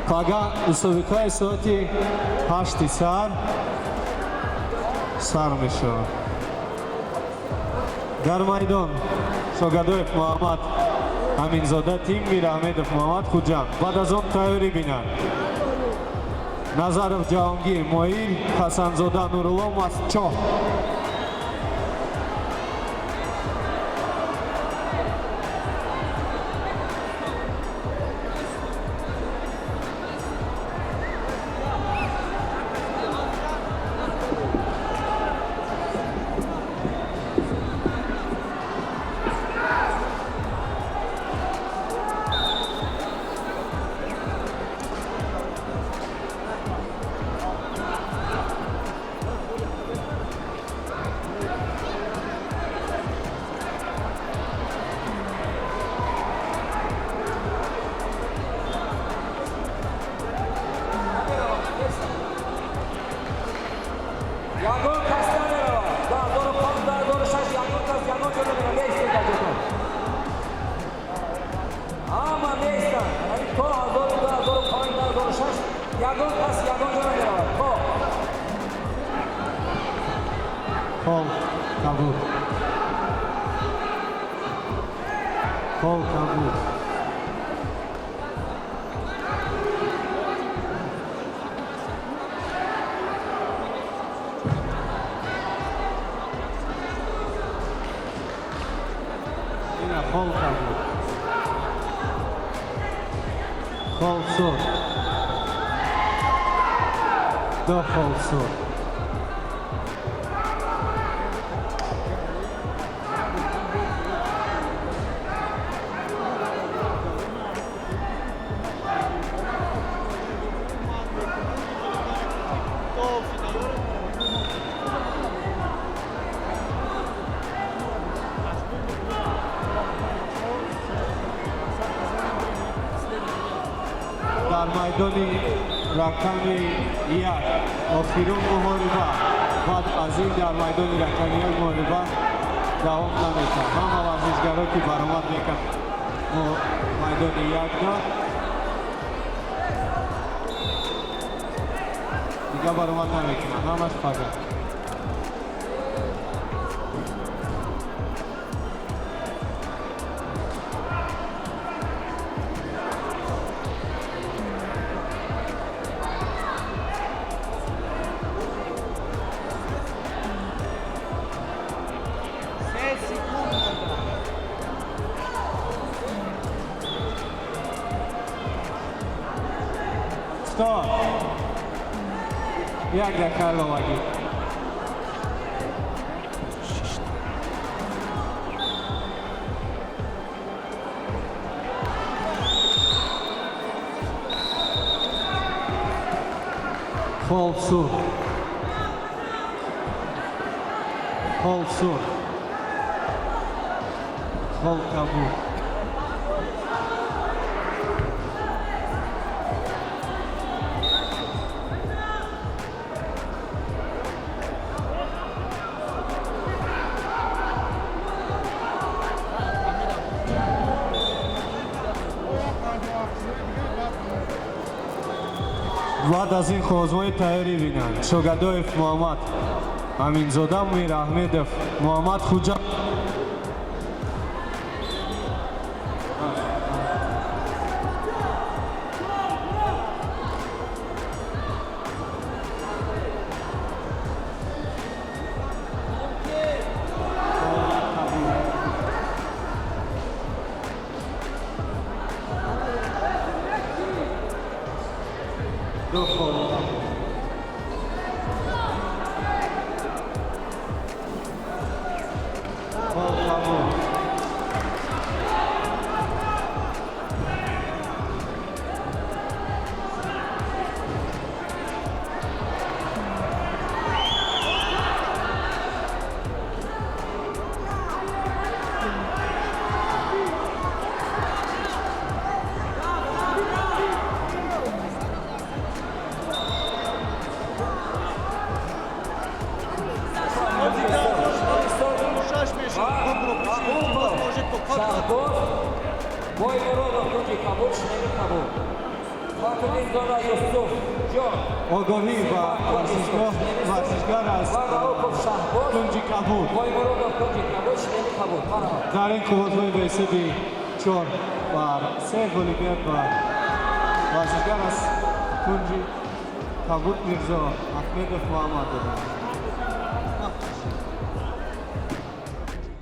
Пага усовикай соти 8 сар мешава. Дар майдон Шогадоев Муҳаммад Аминзода, Тим Мираҳмедов Муҳаммад Хуҷанд. Баъд аз он тайёрӣ бинанд. Назаров Ҷаҳонгир, Моил Ҳасанзода Нурулло Масчоҳ. Хол кабул. Хол кабул. Ина хол кабул. Хол суд. До хол суд. در میدان رقم 1 آخرین مبارزه بعد از این در میدان رقم 1 مبارزه دوام نمی‌کنه. همه ورزشکارا که برآمد میکنن میدان 1 دیگه برآمد نمیکنن، همش فقط Jak da Karlo Wagi. Holsu. Holsu. Hol kabu. بعد از این خوزمای تایاری بینند شوگدایف محمد امینزاده میراحمدов محمد خوجند آگاهی و ورزشگاه از TOJIKON در این قوت‌های به حساب 4 و 3 گلی کرد و ورزشگر از TOJIKON میرزا احمدov محمد